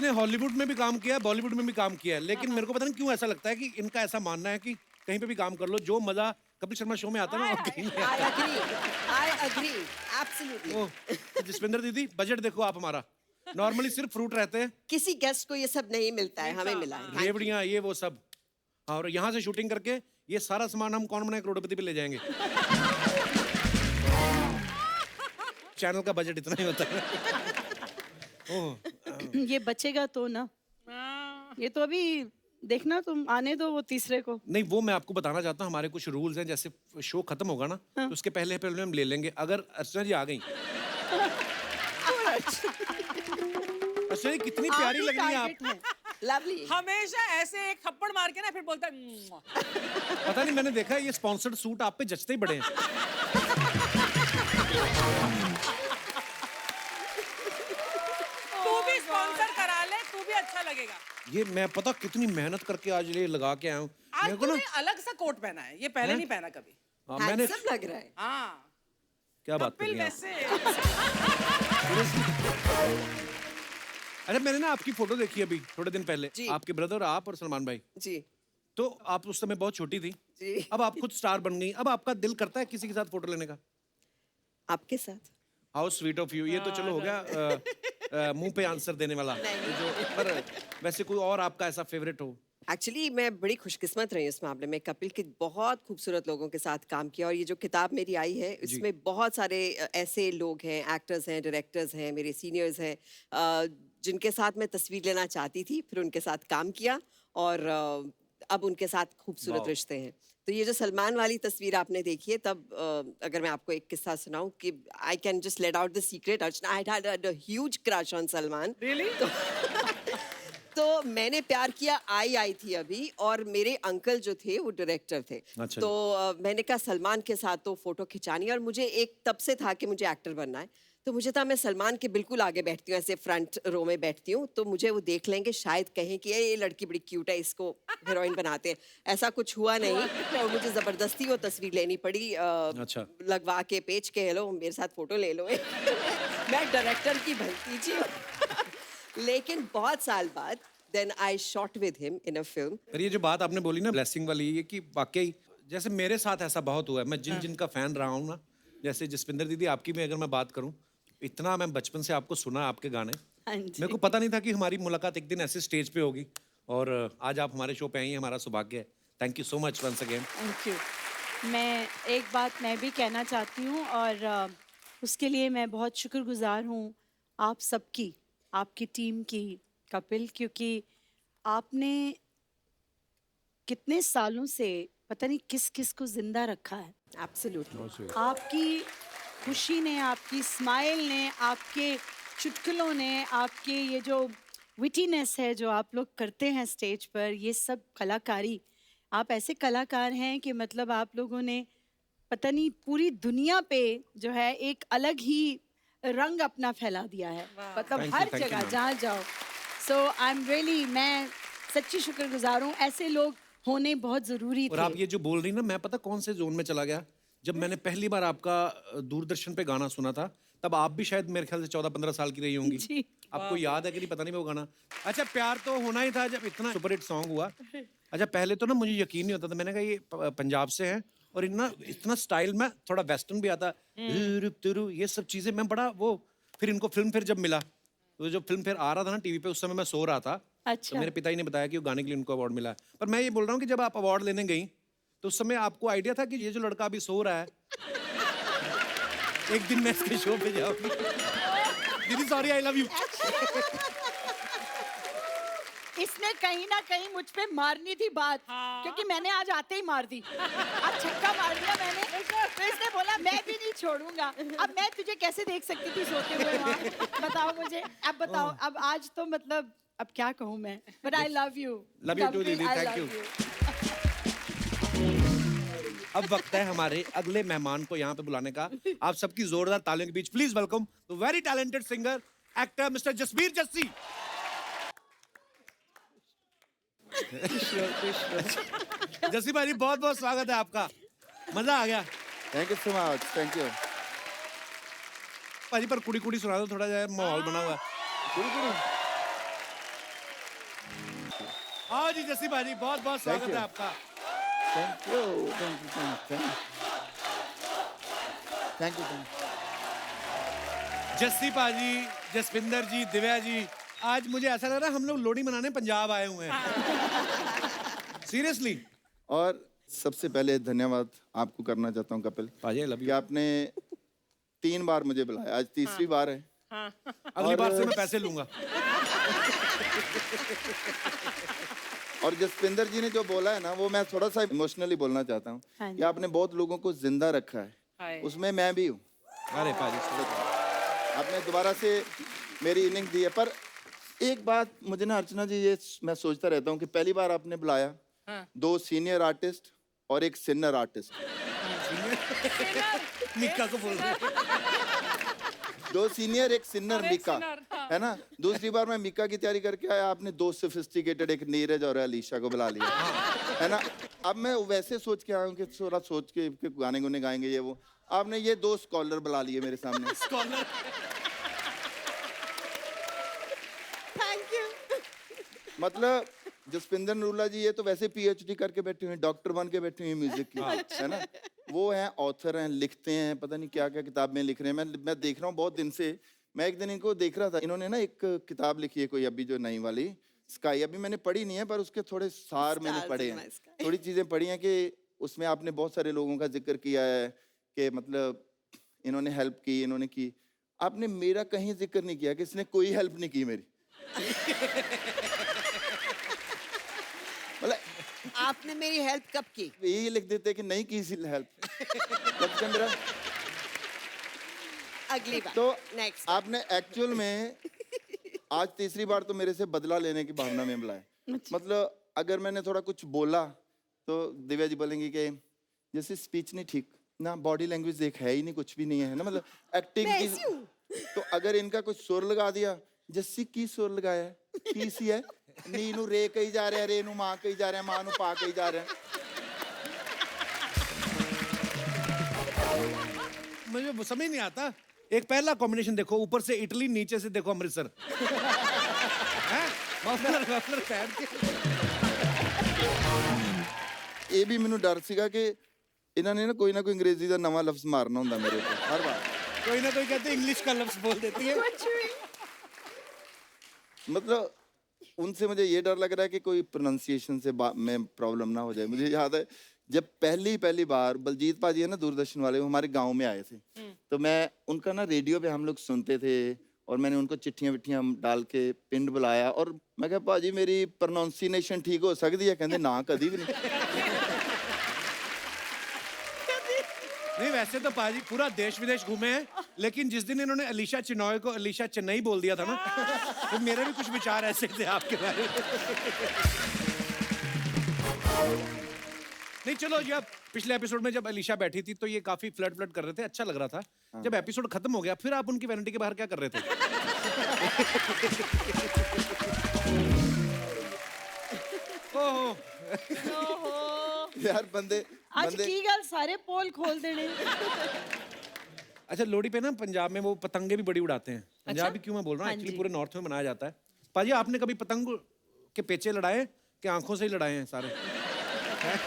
ने हॉलीवुड में भी काम किया है, बॉलीवुड में भी काम किया है, लेकिन मेरे को पता नहीं क्यों ऐसा लगता है कि इनका ऐसा मानना है कि कहीं पे भी काम कर लो, जो मजा कपिल शर्मा शो में आता है ना और कहीं नहीं आता। I agree, absolutely. ओह, तो जसविंदर दीदी बजट देखो आप हमारा, नॉर्मली सिर्फ फ्रूट रहते हैं, किसी गेस्ट को ये सब नहीं मिलता है, हमें मिला है. Thank you. रेवड़ियाँ ये वो सब, और यहाँ से शूटिंग करके ये सारा सामान हम कौन बनाए करोड़पति पे ले जाएंगे। चैनल का बजट इतना ही होता है। ओह, ये बचेगा तो ना, ये तो अभी देखना, तुम आने दो वो तीसरे को। नहीं वो मैं आपको बताना चाहता हूँ, हमारे कुछ रूल्स हैं, जैसे शो खत्म होगा ना तो उसके पहले पहले हम ले लेंगे। अगर अर्चना जी आ गई, अर्चना जी कितनी प्यारी लग रही है आप। Lovely. हमेशा ऐसे एक थप्पड़ मार के ना फिर बोलता है "मुआ।" पता नहीं मैंने देखा है ये स्पॉन्सर्ड सूट आप पे जचते ही बड़े हैं। तू भी स्पॉन्सर करा ले, तू भी अच्छा लगेगा। ये मैं पता कितनी मेहनत करके आज ये लगा के आया हूँ। आज मेरे को ना तूने अलग सा कोट पहना है, ये पहले नहीं पहना कभी। हाँ, मैंने Handsome लग रहा है. हाँ, क्या बात कर कपिल रही हैं आप? वैसे। अरे मैंने ना आपकी फोटो देखी अभी थोड़े दिन पहले, जी. आपके ब्रदर आप और सलमान भाई, जी. तो आप उस समय बहुत छोटी थी, जी. अब आप खुद स्टार बन गई, अब आपका दिल करता है किसी के साथ फोटो लेने का? आपके साथ. How sweet of you. ये तो चलो हो गया मुंह पे आंसर देने वाला, जो पर वैसे कोई और आपका ऐसा फेवरेट हो? एक्चुअली मैं बड़ी खुशकिस्मत रही हूँ इस मामले में. कपिल के बहुत खूबसूरत लोगों के साथ काम किया, और ये जो किताब मेरी आई है इसमें बहुत सारे ऐसे लोग हैं, एक्टर्स हैं, डायरेक्टर्स हैं, मेरे सीनियर्स हैं, जिनके साथ मैं तस्वीर लेना चाहती थी, फिर उनके साथ काम किया, और अब उनके साथ खूबसूरत रिश्ते हैं. तो ये जो सलमान वाली तस्वीर आपने देखी है, तब अगर मैं आपको एक किस्सा सुनाऊं कि I can just let out the secret, Archana I had a huge crush on Salman. Really? तो मैंने प्यार किया आई थी अभी, और मेरे अंकल जो थे वो डायरेक्टर थे. अच्छा तो मैंने कहा सलमान के साथ तो फोटो खिंचानी है, और मुझे एक तब से था कि मुझे एक्टर बनना है. तो मुझे था मैं सलमान के बिल्कुल आगे बैठती हूँ, ऐसे फ्रंट रो में बैठती हूँ, तो मुझे वो देख लेंगे, शायद कहें कि ये लड़की बड़ी क्यूट है, इसको हीरोइन बनाते हैं. ऐसा कुछ हुआ नहीं, और मुझे जबरदस्ती वो तस्वीर लेनी पड़ी, अच्छा। लगवा के पेच के, हेलो मेरे साथ फोटो ले लो. मैं डायरेक्टर की भलती थी. लेकिन बहुत साल बाद then I shot with him in a film. पर ये जो बात आपने बोली ना ब्लेसिंग वाली, ये कि वाकई जैसे मेरे साथ ऐसा बहुत हुआ है, मैं जिन जिन का फैन रहा हूँ ना, जैसे जसविंदर दीदी आपकी भी अगर मैं बात करूँ, इतना मैं बचपन से आपको सुना आपके गाने, हाँ जी। मेरे को पता नहीं था कि हमारी मुलाकात एक दिन ऐसे स्टेज पे होगी, और आज आप हमारे शो पे आई हैं, हमारा सौभाग्य है. Thank you so much once again. Thank you. मैं एक बात मैं भी कहना चाहती हूँ, और उसके लिए मैं बहुत शुक्रगुजार हूँ आप सबकी, आपकी टीम की, कपिल, क्योंकि आपने कितने सालों से पता नहीं किस किस को जिंदा रखा है. Absolutely. आपकी खुशी ने, आपकी स्माइल ने, आपके चुटकुलों ने, आपके ये जो विटीनेस है जो आप लोग करते हैं स्टेज पर, ये सब कलाकारी, आप ऐसे कलाकार हैं कि मतलब आप लोगों ने पता नहीं पूरी दुनिया पे जो है एक अलग ही रंग अपना फैला दिया है, मतलब Thank you, her thank you, जगह ma'am. जहाँ जाओ. सो आई एम रियली, मैं सच्ची शुक्रगुजार हूँ. ऐसे लोग होने बहुत जरूरी और थे. आप ये जो बोल रही ना, मैं पता कौन से जोन में चला गया, जब मैंने पहली बार आपका दूरदर्शन पे गाना सुना था, तब आप भी शायद मेरे ख्याल से 14-15 साल की रही होंगी. जी. आपको याद है कि नहीं पता नहीं वो गाना. अच्छा, प्यार तो होना ही था जब इतना सुपरहिट सॉन्ग हुआ. अच्छा, पहले तो ना मुझे यकीन नहीं होता था, मैंने कहा ये पंजाब से हैं, और इतना स्टाइल में थोड़ा वेस्टर्न भी आता, ये सब चीजें मैं बड़ा वो. फिर इनको फिल्म फिर जब मिला, तो जब फिल्म फिर आ रहा था ना टीवी पे, उस समय मैं सो रहा था. अच्छा. तो मेरे पिता जी ने बताया कि वो गाने के लिए उनको अवार्ड मिला है. पर मैं ये बोल रहा हूँ कि जब आप अवार्ड लेने गई, तो उस समय आपको आइडिया था कि ये जो लड़का अभी सो रहा है, एक दिन मैं इसके शो पे जाऊंगी. दीदी सॉरी, आई लव यू. इसने कहीं ना कहीं मुझ पे मारनी थी बात, क्योंकि मैंने आज आते ही मार दी. आज छक्का मार दिया मैंने, तो इसने बोला मैं भी नहीं छोड़ूंगा. अब मैं तुझे कैसे देख सकती थी सोते हुए वहाँ, बताओ मुझे. अब बताओ, अब आज तो मतलब अब क्या कहूँ मैं, but I love you. Love you too, दीदी, thank you. अब वक्त है हमारे अगले मेहमान को यहाँ पे बुलाने का. आप सबकी जोरदार तालियों के बीच please welcome the very talented singer, actor mister Jasbir Jassi. Jassi भाई, बहुत बहुत स्वागत है आपका. मजा आ गया. Thank you so much. Thank you. भाजी पर कुड़ी कुड़ी सुना दो थोड़ा, जाए माहौल बना हुआ है. आओ जी जस्सी भाजी, बहुत बहुत स्वागत you. है आपका। Thank you. Thank you. Thank you. Jassi भाजी, जसविंदर जी, दिव्या जी, आज मुझे ऐसा लग रहा है हम लोग लोहड़ी मनाने पंजाब आए हुए हैं। सीरियसली। और सबसे पहले धन्यवाद आपको करना चाहता हूँ कपिल भाजी, I love कि you। आपने 3 बार मुझे बुलाया, आज तीसरी बार है। अगली बार से मैं पैसे लूंगा। और जसविंदर जी ने जो बोला है ना, वो मैं थोड़ा सा इमोशनली बोलना चाहता हूँ हाँ कि आपने बहुत लोगों को जिंदा रखा है, हाय। उसमें मैं भी हूँ। अरे भाजी, आपने दोबारा से मेरी इनिंग दी है। पर एक बात मुझे ना अर्चना जी, ये मैं सोचता रहता हूँ कि पहली बार आपने बुलाया 2 सीनियर आर्टिस्ट और एक सिन्नर आर्टिस्ट, मिक्का को बोल रहे हैं। 2 सीनियर एक सिन्नर और एक मिका, सिन्नर, हाँ। है ना। दूसरी बार मैं मिका की तैयारी करके आया, आपने 2 सोफिस्टिकेटेड, एक नीरज और अलीशा को बुला लिया, है ना। अब मैं वैसे सोच के आया हूँ कि थोड़ा सोच के गाने गुने गाएंगे ये वो, आपने ये 2 स्कॉलर बुला लिए मेरे सामने। स्कॉलर। Thank you. मतलब जसविंदर नरूला जी ये तो वैसे PhD करके बैठे हुए हैं, डॉक्टर बन के बैठे हुए हैं म्यूजिक की, है ना। वो हैं ऑथर हैं, लिखते हैं, पता नहीं क्या क्या किताब में लिख रहे हैं। मैं देख रहा हूँ बहुत दिन से। मैं एक दिन इनको देख रहा था, इन्होंने ना एक किताब लिखी है कोई अभी जो नई वाली स्काई, अभी मैंने पढ़ी नहीं है पर उसके थोड़े सार मैंने Stars पढ़े in my हैं, sky. थोड़ी चीजें पढ़ी हैं कि उसमें आपने बहुत सारे लोगों का जिक्र किया है कि मतलब इन्होंने हेल्प की, इन्होंने की। आपने मेरा कहीं जिक्र नहीं किया कि इसने कोई हेल्प नहीं की मेरी। मतलब आपने मेरी हेल्प कब की? यही लिख देते कि नहीं की हेल्प कब से मेरा। अगली बार। तो नेक्स्ट। आपने एक्चुअल में आज तीसरी बार तो मेरे से बदला लेने की भावना में बुलाया। मतलब अगर मैंने थोड़ा कुछ बोला तो दिव्या जी बोलेंगी कि जैसे स्पीच नहीं ठीक ना, बॉडी लैंग्वेज देख है ही नहीं, कुछ भी नहीं है ना, मतलब एक्टिंग मैं की। ऐसी हूँ। तो अगर इनका कुछ सुर लगा दिया, जस्सी की सुर लगाया है, की सी है, नी नू रे कही जा रहा है, रे नू मां कही जा रहा है, मां नू पा कही जा रहा है। मुझे वो समझ नहीं आता। एक पहला कॉम्बिनेशन देखो, ऊपर से इटली, नीचे से देखो अमृतसर। हैं? मफलर मफलर पहन के। ਇਹ ਵੀ ਮੈਨੂੰ ਡਰ ਸੀਗਾ ਕਿ ਇਹਨਾਂ ਨੇ ਨਾ ਕੋਈ ਅੰਗਰੇਜ਼ੀ ਦਾ ਨਵਾਂ ਲਫ਼ਜ਼ ਮਾਰਨਾ ਹੁੰਦਾ ਮੇਰੇ ਤੇ ਹਰ ਵਾਰ। कोई ना कोई कहते इंग्लिश का लफ्ज बोल देती है। मतलब उनसे मुझे ये डर लग रहा है कि कोई प्रोनाउंसिएशन से में प्रॉब्लम ना हो जाए। मुझे याद है जब पहली बार बलजीत पाजी है ना दूरदर्शन वाले, वो हमारे गांव में आए थे, तो मैं उनका ना रेडियो पे हम लोग सुनते थे और मैंने उनको चिट्ठियां विट्ठियां डाल के पिंड बुलाया और मैं कहा पाजी मेरी प्रोनाउंसिएशन ठीक हो सकती है? कहते ना कभी भी नहीं। नहीं वैसे तो पाजी पूरा देश विदेश घूमे हैं, लेकिन जिस दिन इन्होंने अलीशा चिनॉय को अलीशा चेन्नई बोल दिया था ना, तो मेरे भी कुछ विचार ऐसे थे आपके बारे में। नहीं चलो, जब पिछले एपिसोड में जब अलीशा बैठी थी तो ये काफी फ्लर्ट कर रहे थे, अच्छा लग रहा था। जब एपिसोड खत्म हो गया फिर आप उनकी वैनिटी के बाहर क्या कर रहे थे? ओहो, यार बंदे ਅੱਜ ਕੀ ਗੱਲ ਸਾਰੇ ਪੋਲ ਖੋਲ ਦੇਣੇ। अच्छा लोहड़ी पे ना पंजाब में वो पतंगे भी बड़ी उड़ाते हैं। पंजाब भी क्यों मैं बोल रहा हूँ, हाँ एक्चुअली जी। पूरे नॉर्थ में मनाया जाता है। पाजी आपने कभी पतंग के पेचे लड़ाए कि आंखों से ही लड़ाए हैं सारे? हैं?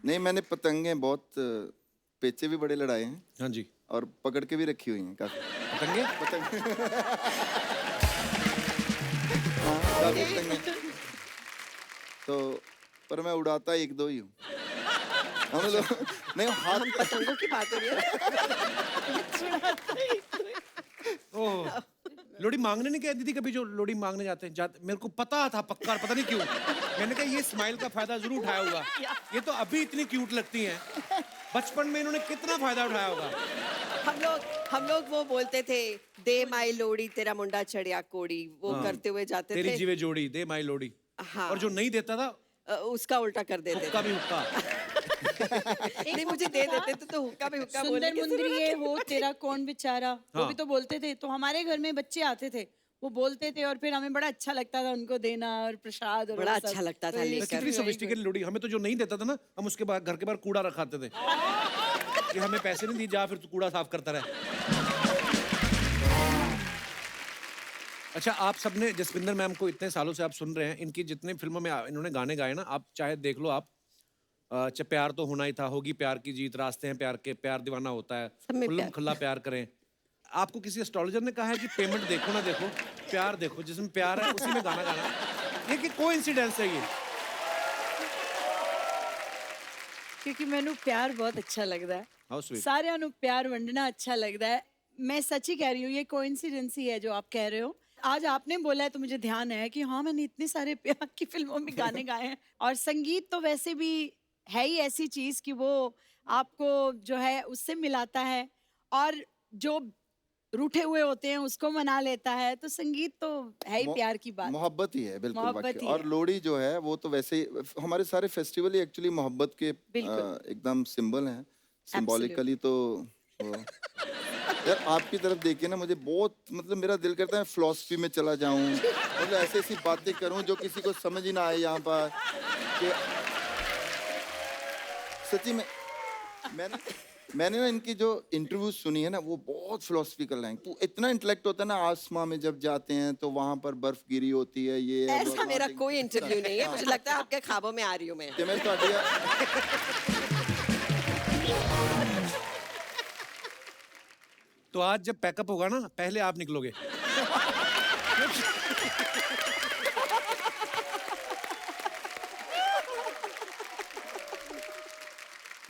नहीं मैंने पतंगे बहुत पेचे भी बड़े लड़ाए हैं हाँ जी, और पकड़ के भी रखी हुई हैं काफी पतंगे। हाँ, काफी पतंगे। तो पर मैं उड़ाता 1-2 ही हूँ। हम लोग नहीं हाथ पतंगों की बात हो रही है। ओह, लोहड़ी मांगने नहीं गए दीदी कभी? जो लोहड़ी मांगने जाते हैं मेरे को पता था पक्का, पता नहीं क्यों मैंने कहा ये स्माइल का फायदा जरूर उठाया होगा। ये तो अभी इतनी क्यूट लगती हैं, बचपन में इन्होंने कितना फायदा उठाया होगा। हम लोग वो बोलते थे, दे माई लोड़ी तेरा मुंडा चढ़िया कोड़ी, वो करते हुए जाते तेरी थे। जीवे जोड़ी दे माई लोहड़ी। हाँ। और जो नहीं देता था उसका उल्टा कर देते हुक्का थे। भी हुक्का। नहीं मुझे दे देते थे तो हुक्का भी हुक्का बोलने सुंदर की मुंदरी जरूरत ये नहीं। हो तेरा कौन बेचारा, वो हाँ। भी तो बोलते थे। तो हमारे घर में बच्चे आते थे, वो बोलते थे और फिर हमें बड़ा अच्छा लगता था उनको देना और प्रसाद और बड़ा वो सब। अच्छा लगता था तो ये लेकर। कितनी सोफिस्टिकेटेड लोहड़ी। हमें तो जो नहीं देता था ना, हम उसके बाद घर के बाहर कूड़ा रखाते थे। कि हमें पैसे नहीं दिए, जा फिर तू कूड़ा साफ करता रहे। अच्छा, आप सबने जसविंदर मैम को इतने सालों से आप सुन रहे हैं, इनकी जितने फिल्मों में इन्होंने गाने गाए ना, आप चाहे देख लो आप, प्यार तो होना ही था, होगी प्यार की जीत, रास्ते हैं प्यार के, प्यार दीवाना होता है, सब में खुल्लम प्यार। खुल्ला प्यार करें। आपको किसी एस्ट्रोलॉजर ने कहा है कि पेमेंट देखो ना देखो, प्यार देखो, जिसमें प्यार है उसी में गाना गाना। ये कि कोइंसिडेंस है ये? क्योंकि मैनू प्यार बहुत अच्छा लगता है, हाउ स्वीट। सारिਆਂ ਨੂੰ प्यार वंडना अच्छा लगता है। मैं सच ही कह रही हूँ, ये कोइंसिडेंस ही है जो आप कह रहे हो। आज आपने बोला है तो मुझे ध्यान है कि हाँ, मैंने इतने सारे प्यार की फिल्मों में गाने गाए हैं। और संगीत तो वैसे भी है ही ऐसी चीज कि वो आपको जो है उससे मिलाता है, और जो रूठे हुए होते हैं उसको मना लेता है। तो संगीत तो है ही प्यार की बात। मोहब्बत ही है, बिल्कुल मोहब्बत वाकई। ही और है। लोहड़ी जो है वो तो वैसे ही हमारे सारे फेस्टिवल ही एक्चुअली मोहब्बत के बिल्कुल। एकदम सिंबल हैं, सिंबॉलिकली। तो वो- यार आपकी तरफ देखिए ना, मुझे बहुत मतलब मेरा दिल करता है फिलॉसफी में चला जाऊं, मतलब ऐसी ऐसी बातें करूं जो किसी को समझ ही ना आए यहाँ पर कि सच्ची में मैंने ना इनकी जो इंटरव्यू सुनी है ना, वो बहुत फिलोसफिकल हैं। तो इतना इंटेलेक्ट होता है ना, आसमां में जब जाते हैं तो वहां पर बर्फ गिरी होती है, ये है, वो ऐसा है, मेरा वहाँ कोई इंटरव्यू नहीं है, मुझे लगता है आपके ख्वाबों में आ रही हूँ मैं। कि मैं तो आज जब पैकअप होगा ना, पहले आप निकलोगे।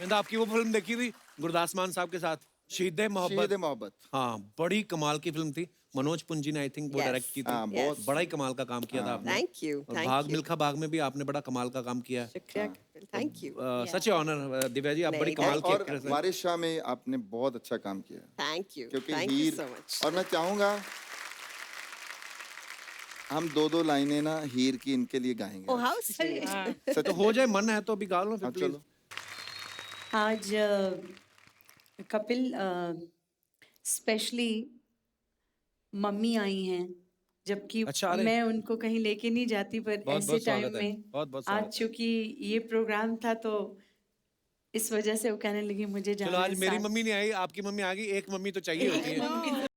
मैंने आपकी वो फिल्म देखी थी गुरदास मान साहब के साथ, शहीद मोहब्बत। शहीद मोहब्बत। हाँ, बड़ी कमाल की फिल्म थी। मनोज पुंजी ने आई थिंक वो Yes, डायरेक्ट की थी। हाँ, बहुत। बड़ा ही कमाल का काम किया था आपने। Thank you, और thank भाग you. मिल्खा भाग में भी आपने बड़ा कमाल का काम किया है। शुक्रिया, thank you, such honour Divya ji, आप बड़ी नहीं, कमाल की और एक्ट्रेस हैं। वारिस शाह में आपने बहुत अच्छा काम किया, थैंक यू, क्योंकि thank you Heer. So much. और मैं चाहूंगा हम दो लाइनें ना हीर की इनके लिए गाएंगे। Oh how sweet. तो हो जाए, मन है तो अभी गा लो फिर हाँ, प्लीज। चलो। आज कपिल स्पेशली मम्मी आई हैं, जबकि अच्छा, अरे। मैं उनको कहीं लेके नहीं जाती, पर बहुत ऐसे बहुत टाइम स्वागत है, में बहुत बहुत स्वागत आज है। चूंकि ये प्रोग्राम था तो इस वजह से वो कहने लगी मुझे चलो, जाना आज है मेरी साथ। मम्मी नहीं आई, आपकी मम्मी आ गई, एक मम्मी तो चाहिए होती है।